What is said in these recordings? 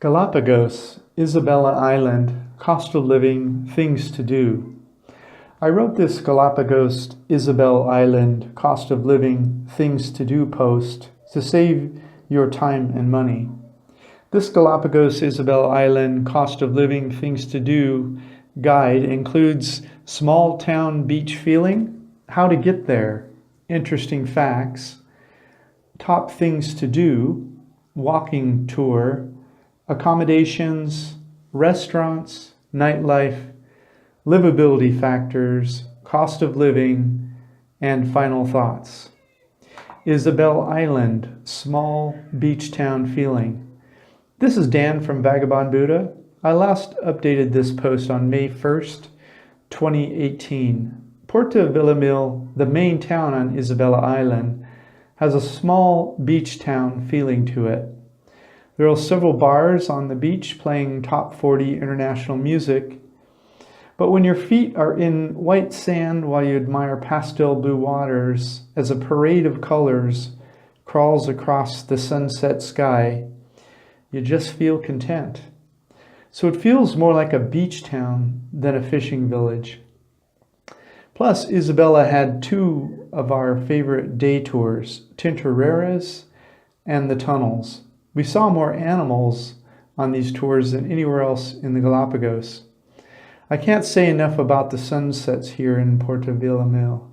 Galapagos, Isabela Island, cost of living, things to do. I wrote this Galapagos, Isabela Island, cost of living, things to do post to save your time and money. This Galapagos, Isabela Island, cost of living, things to do guide includes small town beach feeling, how to get there, interesting facts, top things to do, walking tour, accommodations, restaurants, nightlife, livability factors, cost of living, and final thoughts. Isabela Island, small beach town feeling. This is Dan from Vagabond Buddha. I last updated this post on May 1st, 2018. Porto Villamil, the main town on Isabela Island, has a small beach town feeling to it. There are several bars on the beach playing top 40 international music, but when your feet are in white sand while you admire pastel blue waters as a parade of colors crawls across the sunset sky, you just feel content. So it feels more like a beach town than a fishing village. Plus, Isabela had two of our favorite day tours, Tintoreras and the tunnels. We saw more animals on these tours than anywhere else in the Galapagos. I can't say enough about the sunsets here in Porto Villamil.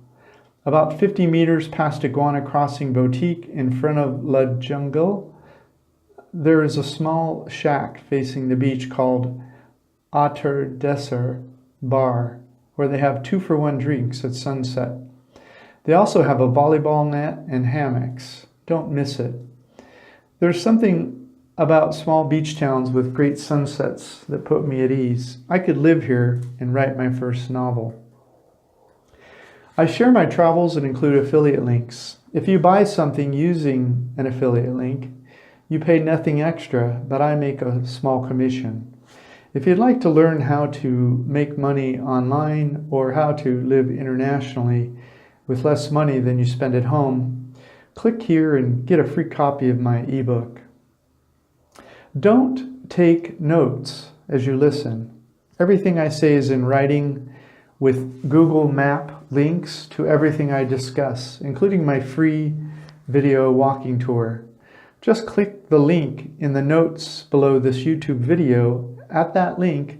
About 50 meters past Iguana Crossing Boutique in front of La Jungle, there is a small shack facing the beach called 𝐷𝐻 Bar, where they have 2-for-1 drinks at sunset. They also have a volleyball net and hammocks. Don't miss it. There's something about small beach towns with great sunsets that put me at ease. I could live here and write my first novel. I share my travels and include affiliate links. If you buy something using an affiliate link, you pay nothing extra, but I make a small commission. If you'd like to learn how to make money online or how to live internationally with less money than you spend at home, click here and get a free copy of my ebook. Don't take notes as you listen. Everything I say is in writing with Google Map links to everything I discuss, including my free video walking tour. Just click the link in the notes below this YouTube video. At that link,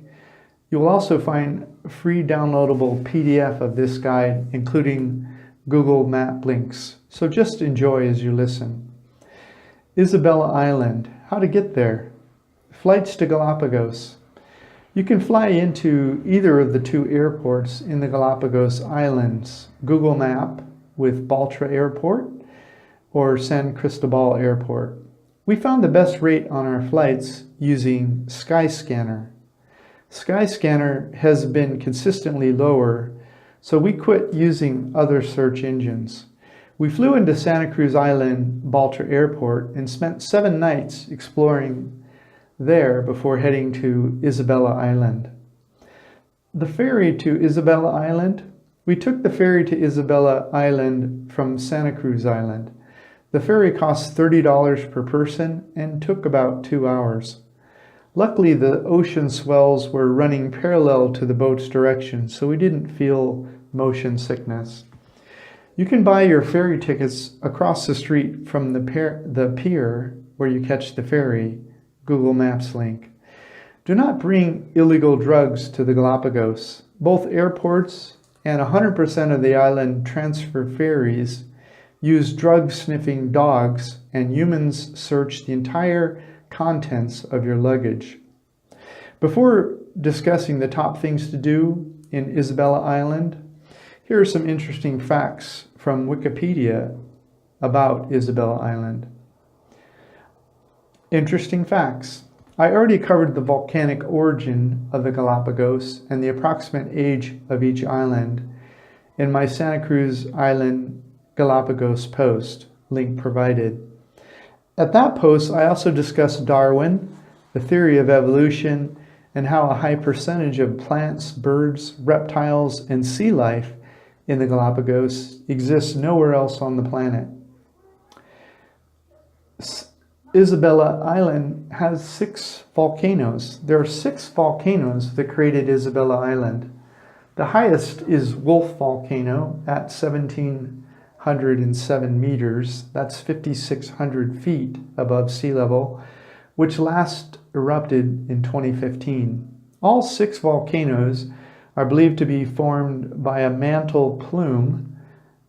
you will also find a free downloadable PDF of this guide, including Google Map links. So just enjoy as you listen. Isabela Island, how to get there. Flights to Galapagos. You can fly into either of the two airports in the Galapagos Islands, Google Map with Baltra Airport or San Cristobal Airport. We found the best rate on our flights using Skyscanner. Skyscanner has been consistently lower, so we quit using other search engines. We flew into Santa Cruz Island, Baltra Airport, and spent 7 nights exploring there before heading to Isabela Island. The ferry to Isabela Island. We took the ferry to Isabela Island from Santa Cruz Island. The ferry cost $30 per person and took about 2 hours. Luckily, the ocean swells were running parallel to the boat's direction, so we didn't feel motion sickness. You can buy your ferry tickets across the street from the pier where you catch the ferry, Google Maps link. Do not bring illegal drugs to the Galapagos. Both airports and 100% of the island transfer ferries use drug-sniffing dogs, and humans search the entire contents of your luggage. Before discussing the top things to do in Isabela Island, here are some interesting facts from Wikipedia about Isabela Island. Interesting facts. I already covered the volcanic origin of the Galapagos and the approximate age of each island in my Santa Cruz Island Galapagos post, link provided. At that post, I also discussed Darwin, the theory of evolution, and how a high percentage of plants, birds, reptiles, and sea life in the Galapagos exists nowhere else on the planet. Isabela Island has 6 volcanoes. There are 6 volcanoes that created Isabela Island. The highest is Wolf Volcano at 1,707 meters. That's 5,600 feet above sea level, which last erupted in 2015. All 6 volcanoes are believed to be formed by a mantle plume.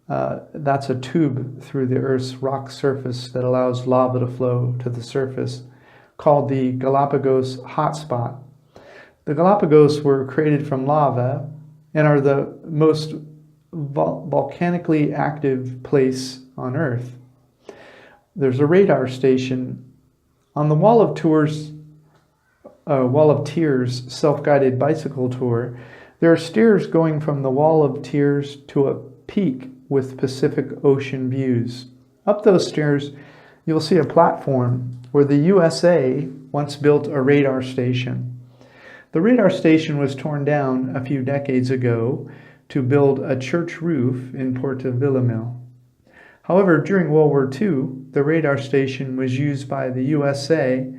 That's a tube through the Earth's rock surface that allows lava to flow to the surface, called the Galapagos hotspot. The Galapagos were created from lava and are the most volcanically active place on Earth. There's a radar station on the Wall of Tears self-guided bicycle tour. There are stairs going from the Wall of Tears to a peak with Pacific Ocean views. Up those stairs, you'll see a platform where the USA once built a radar station. The radar station was torn down a few decades ago to build a church roof in 𝐴𝐴𝐵𝐿𝐼𝐿. However, during World War II, the radar station was used by the USA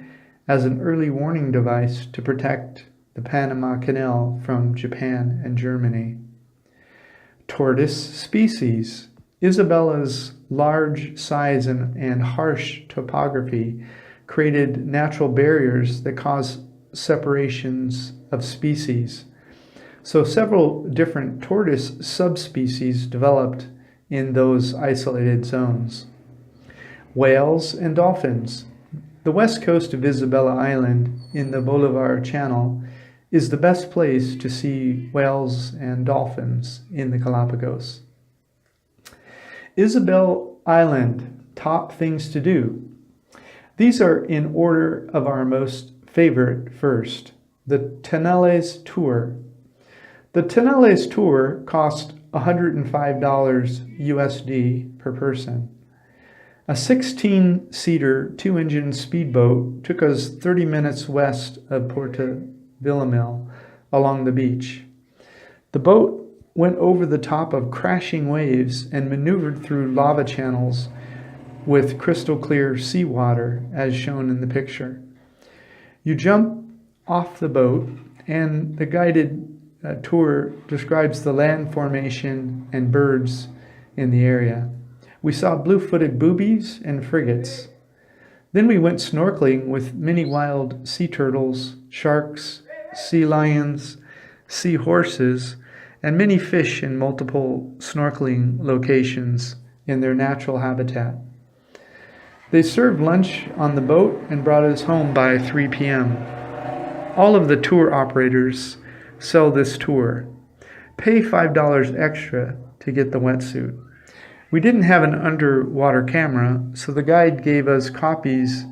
as an early warning device to protect the Panama Canal from Japan and Germany. Tortoise species. Isabela's large size and harsh topography created natural barriers that cause separations of species. So several different tortoise subspecies developed in those isolated zones. Whales and dolphins. The west coast of Isabela Island in the Bolivar Channel is the best place to see whales and dolphins in the Galapagos. Isabela Island, top things to do. These are in order of our most favorite first. The Tintoreras Tour. The Tintoreras Tour cost $105 USD per person. A 16-seater, 2-engine speedboat took us 30 minutes west of 𝐴𝐵𝐿𝐼𝐿 along the beach. The boat went over the top of crashing waves and maneuvered through lava channels with crystal clear seawater, as shown in the picture. You jump off the boat, and the guided tour describes the land formation and birds in the area. We saw blue-footed boobies and frigates. Then we went snorkeling with many wild sea turtles, sharks, sea lions, sea horses, and many fish in multiple snorkeling locations in their natural habitat. They served lunch on the boat and brought us home by 3 p.m. All of the tour operators sell this tour. Pay $5 extra to get the wetsuit. We didn't have an underwater camera, so the guide gave us copies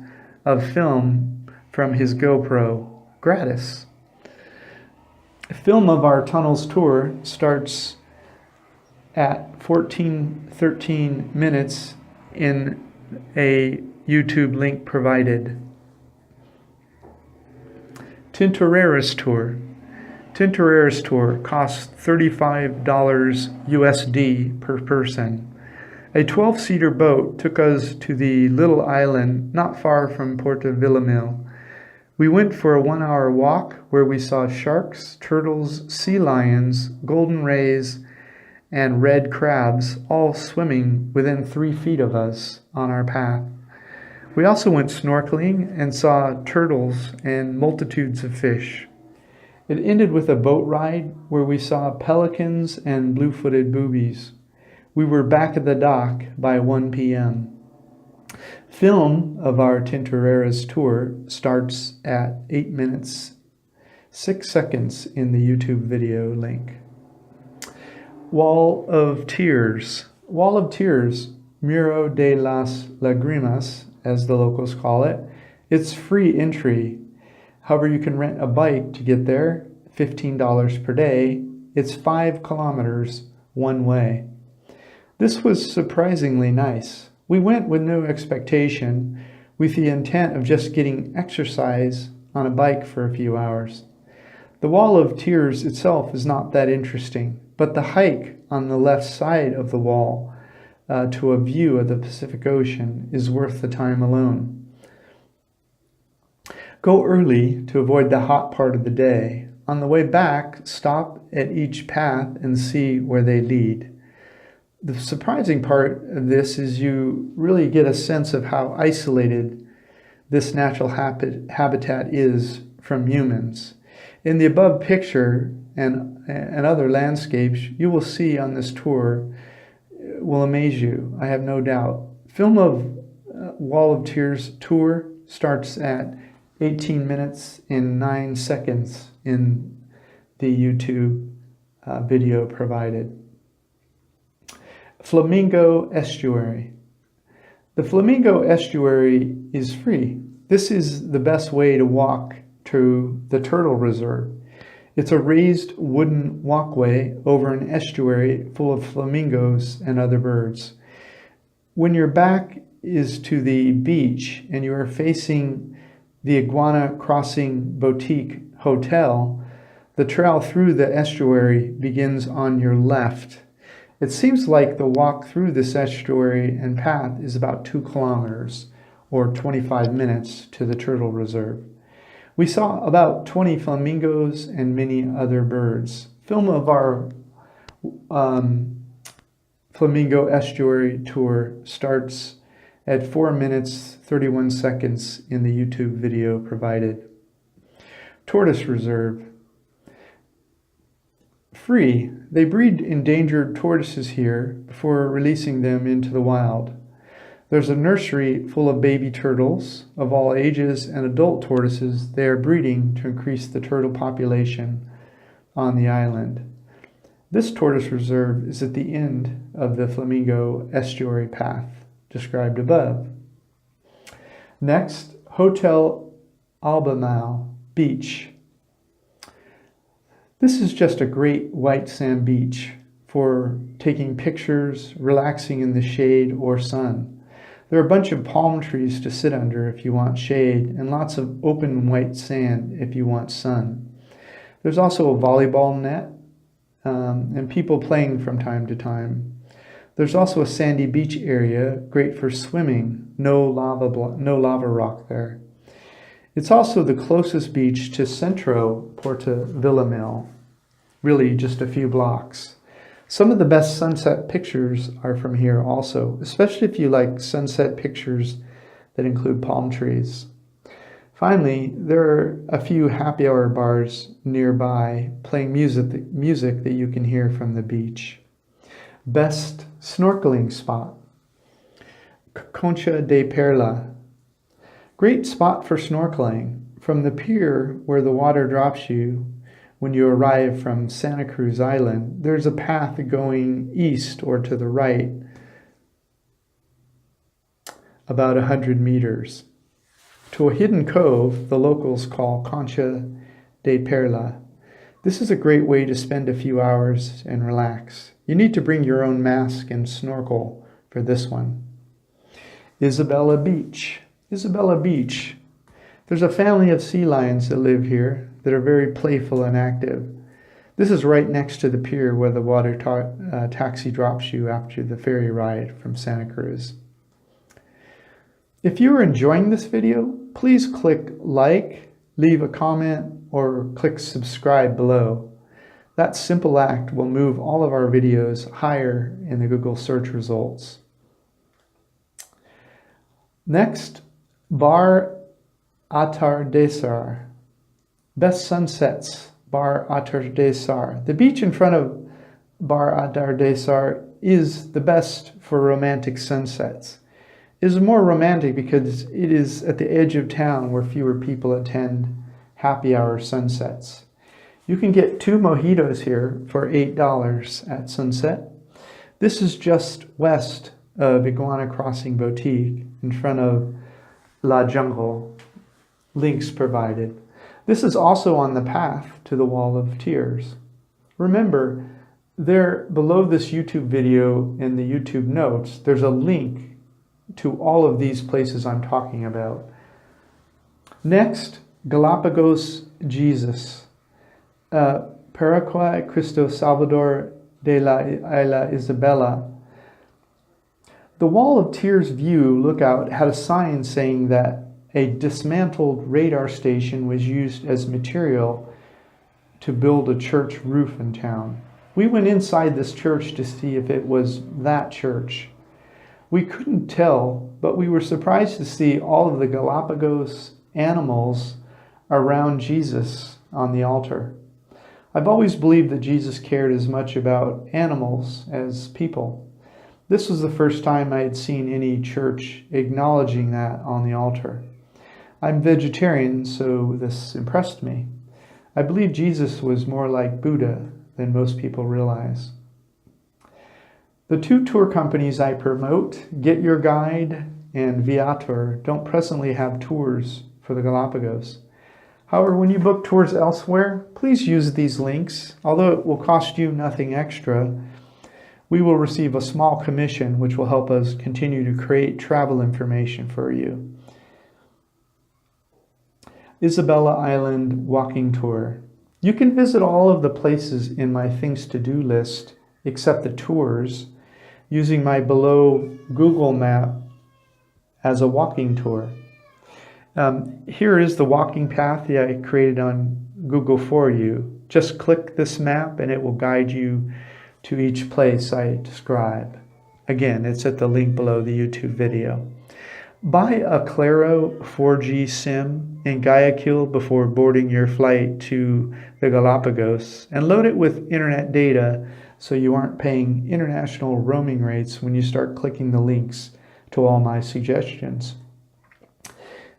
of film from his GoPro, gratis. A film of our tunnels tour starts at 14:13 minutes in a YouTube link provided. Tintoreras Tour. Tintoreras Tour costs $35 USD per person. A 12-seater boat took us to the little island not far from 𝐴𝐵𝐿𝐼𝐿. We went for a 1-hour walk where we saw sharks, turtles, sea lions, golden rays, and red crabs all swimming within 3 feet of us on our path. We also went snorkeling and saw turtles and multitudes of fish. It ended with a boat ride where we saw pelicans and blue-footed boobies. We were back at the dock by 1 p.m. Film of our Tintoreras tour starts at 8 minutes, 6 seconds in the YouTube video link. Wall of Tears. Wall of Tears, Muro de las Lágrimas, as the locals call it. It's free entry. However, you can rent a bike to get there, $15 per day. It's 5 kilometers one way. This was surprisingly nice. We went with no expectation, with the intent of just getting exercise on a bike for a few hours. The Wall of Tears itself is not that interesting, but the hike on the left side of the wall to a view of the Pacific Ocean is worth the time alone. Go early to avoid the hot part of the day. On the way back, stop at each path and see where they lead. The surprising part of this is you really get a sense of how isolated this natural habitat is from humans. In the above picture and other landscapes you will see on this tour will amaze you, I have no doubt. Film of Wall of Tears tour starts at 18 minutes and 9 seconds in the YouTube video provided. Flamingo Estuary. The Flamingo Estuary is free. This is the best way to walk to the Turtle Reserve. It's a raised wooden walkway over an estuary full of flamingos and other birds. When your back is to the beach and you are facing the Iguana Crossing Boutique Hotel, the trail through the estuary begins on your left. It seems like the walk through this estuary and path is about 2 kilometers or 25 minutes to the Turtle Reserve. We saw about 20 flamingos and many other birds. Film of our Flamingo Estuary tour starts at 4 minutes 31 seconds in the YouTube video provided. Tortoise Reserve. Free. They breed endangered tortoises here before releasing them into the wild. There's a nursery full of baby turtles of all ages and adult tortoises they are breeding to increase the turtle population on the island. This tortoise reserve is at the end of the Flamingo Estuary path described above. Next, Hotel 𝐕𝐴LBEMAO Beach. This is just a great white sand beach for taking pictures, relaxing in the shade or sun. There are a bunch of palm trees to sit under if you want shade, and lots of open white sand if you want sun. There's also a volleyball net and people playing from time to time. There's also a sandy beach area, great for swimming, no lava rock there. It's also the closest beach to Centro Porto Villamil, really just a few blocks. Some of the best sunset pictures are from here also, especially if you like sunset pictures that include palm trees. Finally, there are a few happy hour bars nearby playing music that you can hear from the beach. Best snorkeling spot, Concha de Perla. Great spot for snorkeling. From the pier where the water drops you when you arrive from Santa Cruz Island, there's a path going east or to the right about 100 meters to a hidden cove the locals call Concha de Perla. This is a great way to spend a few hours and relax. You need to bring your own mask and snorkel for this one. Isabela Beach. Isabela Beach. There's a family of sea lions that live here that are very playful and active. This is right next to the pier where the water taxi drops you after the ferry ride from Santa Cruz. If you are enjoying this video, please click like, leave a comment, or click subscribe below. That simple act will move all of our videos higher in the Google search results. Next, Bar Atardecer. Best sunsets, Bar Atardecer. The beach in front of Bar Atardecer is the best for romantic sunsets. It is more romantic because it is at the edge of town where fewer people attend happy hour sunsets. You can get 2 mojitos here for $8 at sunset. This is just west of Iguana Crossing Boutique in front of La Jungle. Links provided. This is also on the path to the Wall of Tears. Remember, there below this YouTube video in the YouTube notes, there's a link to all of these places I'm talking about. Next, Galapagos Jesus. Paraguay Cristo Salvador de la Isla Isabela. The Wall of Tears view lookout had a sign saying that a dismantled radar station was used as material to build a church roof in town. We went inside this church to see if it was that church. We couldn't tell, but we were surprised to see all of the Galapagos animals around Jesus on the altar. I've always believed that Jesus cared as much about animals as people. This was the first time I had seen any church acknowledging that on the altar. I'm vegetarian, so this impressed me. I believe Jesus was more like Buddha than most people realize. The two tour companies I promote, Get Your Guide and Viator, don't presently have tours for the Galapagos. However, when you book tours elsewhere, please use these links. Although it will cost you nothing extra, we will receive a small commission which will help us continue to create travel information for you. Isabela Island Walking Tour. You can visit all of the places in my things to do list except the tours using my below Google map as a walking tour. Here is the walking path that I created on Google for you. Just click this map and it will guide you to each place I describe. Again, it's at the link below the YouTube video. Buy a Claro 4G SIM in Guayaquil before boarding your flight to the Galapagos and load it with internet data so you aren't paying international roaming rates when you start clicking the links to all my suggestions.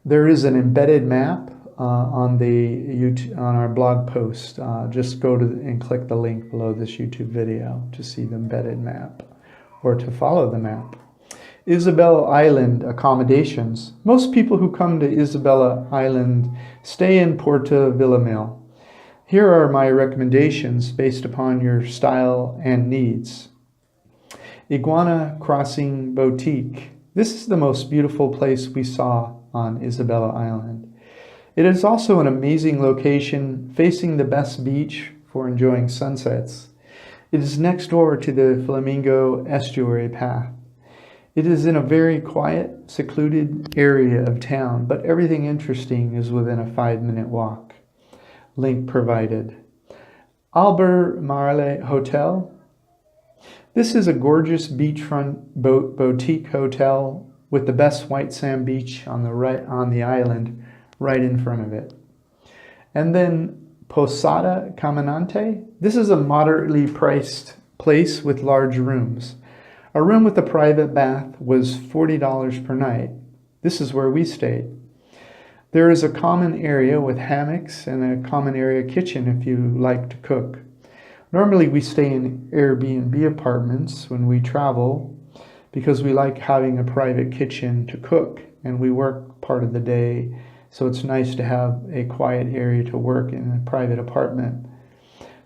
There is an embedded map on our blog post. Just go to and click the link below this YouTube video to see the embedded map or to follow the map. Isabela Island accommodations. Most people who come to Isabela Island stay in Porto Villamil. Here are my recommendations based upon your style and needs. Iguana Crossing Boutique. This is the most beautiful place we saw on Isabela Island. It is also an amazing location facing the best beach for enjoying sunsets. It is next door to the Flamingo Estuary path. It is in a very quiet, secluded area of town, but everything interesting is within a 5-minute walk. Link provided. 𝐓𝐷𝐼𝐵 Hotel. This is a gorgeous beachfront boutique hotel with the best white sand beach on the island right in front of it. And then Posada Caminante. This is a moderately priced place with large rooms. A room with a private bath was $40 per night. This is where we stayed. There is a common area with hammocks and a common area kitchen if you like to cook. Normally we stay in Airbnb apartments when we travel because we like having a private kitchen to cook and we work part of the day, so it's nice to have a quiet area to work in a private apartment.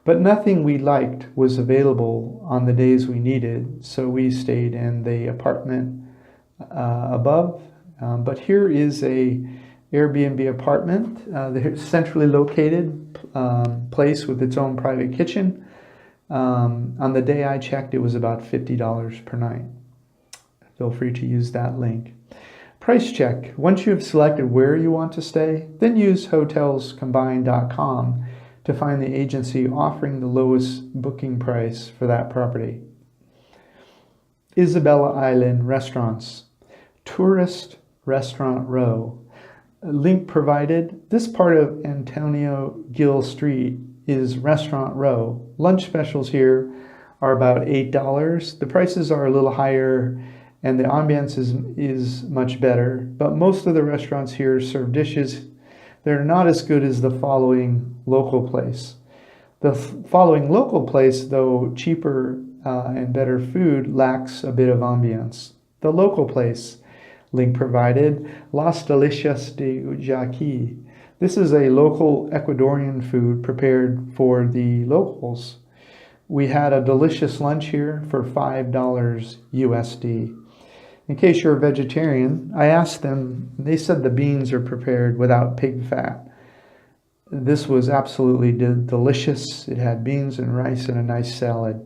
But nothing we liked was available on the days we needed, so we stayed in the apartment above. But here is a Airbnb apartment, the centrally located place with its own private kitchen. On the day I checked, it was about $50 per night. Feel free to use that link. Price check. Once you have selected where you want to stay, then use hotelscombined.com to find the agency offering the lowest booking price for that property. Isabela Island Restaurants. Tourist Restaurant Row. Link provided. This part of Antonio Gil Street is Restaurant Row. Lunch specials here are about $8. The prices are a little higher and the ambiance is much better, but most of the restaurants here serve dishes. They're not as good as the following local place. The following local place, though cheaper and better food, lacks a bit of ambiance. The local place, link provided, Las Delicias de Yaqui. This is a local Ecuadorian food prepared for the locals. We had a delicious lunch here for $5 USD. In case you're a vegetarian, I asked them, they said the beans are prepared without pig fat. This was absolutely delicious. It had beans and rice and a nice salad.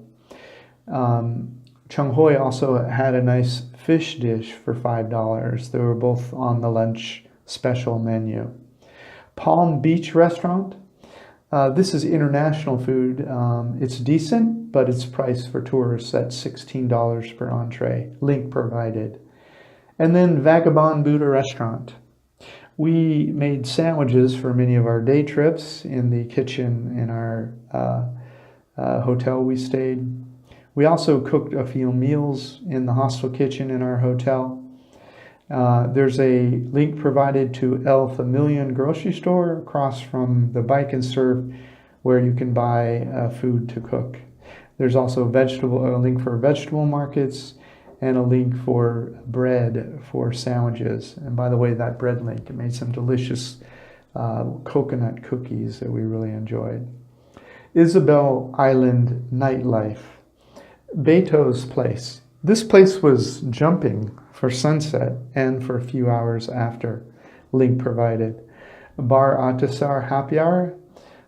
Chung Hoi also had a nice fish dish for $5. They were both on the lunch special menu. Palm Beach restaurant. This is international food. It's decent, but it's priced for tourists at $16 per entree. Link provided. And then Vagabond Buddha restaurant. We made sandwiches for many of our day trips in the kitchen in our hotel we stayed. We also cooked a few meals in the hostel kitchen in our hotel. There's a link provided to 𝐿 grocery store across from the Bike and Surf where you can buy food to cook. There's also a link for vegetable markets and a link for bread for sandwiches. And by the way, that bread link, it made some delicious coconut cookies that we really enjoyed. Isabel Island nightlife. Beto's place. This place was jumping for sunset and for a few hours after. Link provided. 𝐷𝐴 happy hour.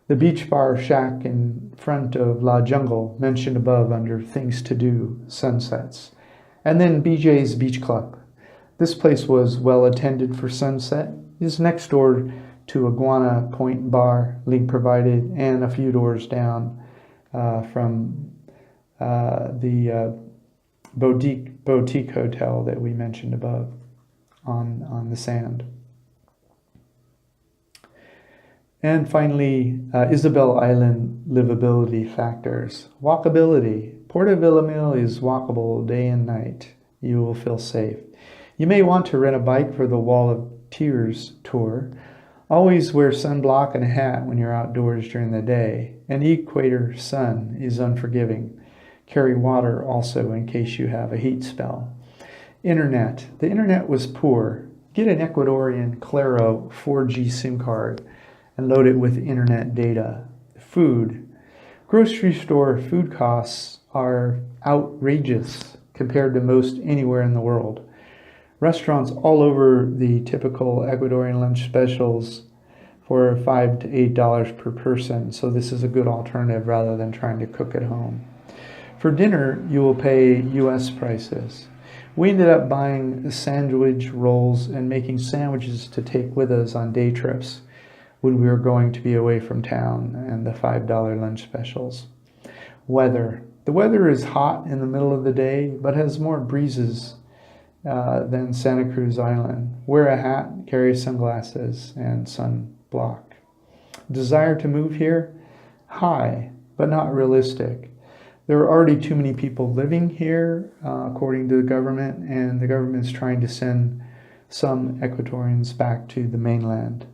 The beach bar shack in front of La Jungle, mentioned above under things to do, sunsets. And then BJ's Beach Club. This place was well attended for sunset. It's next door to Iguana Point Bar, link provided, and a few doors down from the boutique hotel that we mentioned above on the sand. And finally, Isabel Island livability factors. Walkability. Porto Villamil is walkable day and night. You will feel safe. You may want to rent a bike for the Wall of Tears tour. Always wear sunblock and a hat when you're outdoors during the day. An equator sun is unforgiving. Carry water also in case you have a heat spell. Internet. The internet was poor. Get an Ecuadorian Claro 4G SIM card and load it with internet data. Food. Grocery store food costs are outrageous compared to most anywhere in the world. Restaurants all over the typical Ecuadorian lunch specials for $5 to $8 per person, so this is a good alternative rather than trying to cook at home. For dinner, you will pay US prices. We ended up buying sandwich rolls and making sandwiches to take with us on day trips when we were going to be away from town and the $5 lunch specials. Weather. The weather is hot in the middle of the day, but has more breezes than Santa Cruz Island. Wear a hat, carry sunglasses, and sunblock. Desire to move here? High, but not realistic. There are already too many people living here, according to the government, and the government is trying to send some Ecuadorians back to the mainland.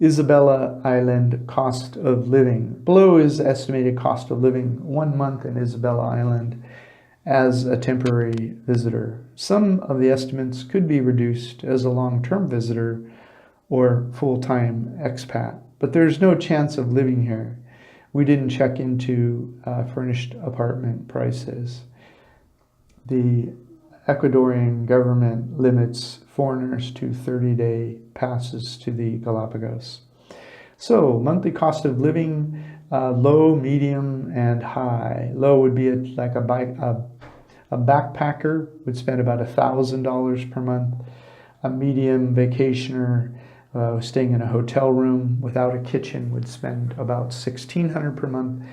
Isabela Island cost of living. Below is estimated cost of living 1 month in Isabela Island as a temporary visitor. Some of the estimates could be reduced as a long-term visitor or full-time expat, but there's no chance of living here. We didn't check into furnished apartment prices. The Ecuadorian government limits foreigners to 30-day passes to the Galapagos. So, monthly cost of living, low, medium, and high. Low would be like a backpacker would spend about $1,000 per month. A medium vacationer staying in a hotel room without a kitchen would spend about $1,600 per month.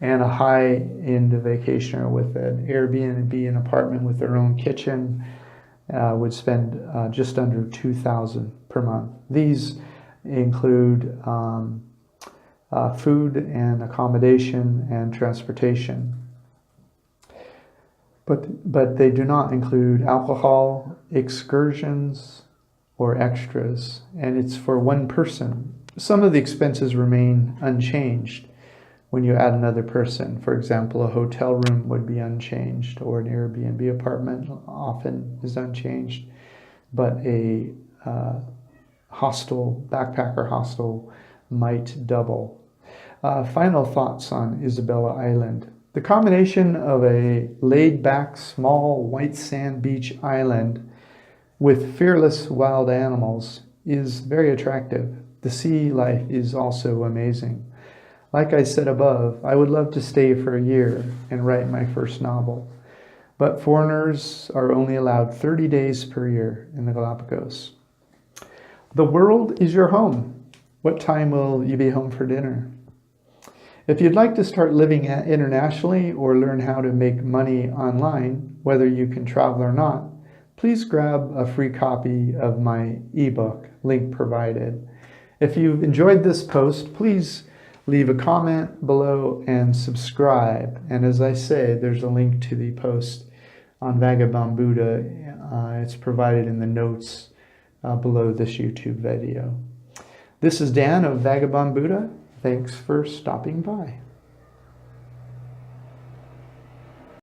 And a high-end vacationer with an Airbnb, an apartment with their own kitchen, would spend just under $2,000 per month. These include food and accommodation and transportation. But they do not include alcohol, excursions, or extras, and it's for one person. Some of the expenses remain unchanged when you add another person. For example, a hotel room would be unchanged, or an Airbnb apartment often is unchanged, but a hostel, backpacker hostel, might double. Final thoughts on Isabela Island. The combination of a laid-back, small, white sand beach island with fearless wild animals is very attractive. The sea life is also amazing. Like I said above, I would love to stay for a year and write my first novel, but foreigners are only allowed 30 days per year in the Galapagos. The world is your home. What time will you be home for dinner? If you'd like to start living internationally or learn how to make money online, whether you can travel or not, please grab a free copy of my ebook, link provided. If you've enjoyed this post, please leave a comment below and subscribe. And as I say, there's a link to the post on Vagabond Buddha. It's provided in the notes below this YouTube video. This is Dan of Vagabond Buddha. Thanks for stopping by.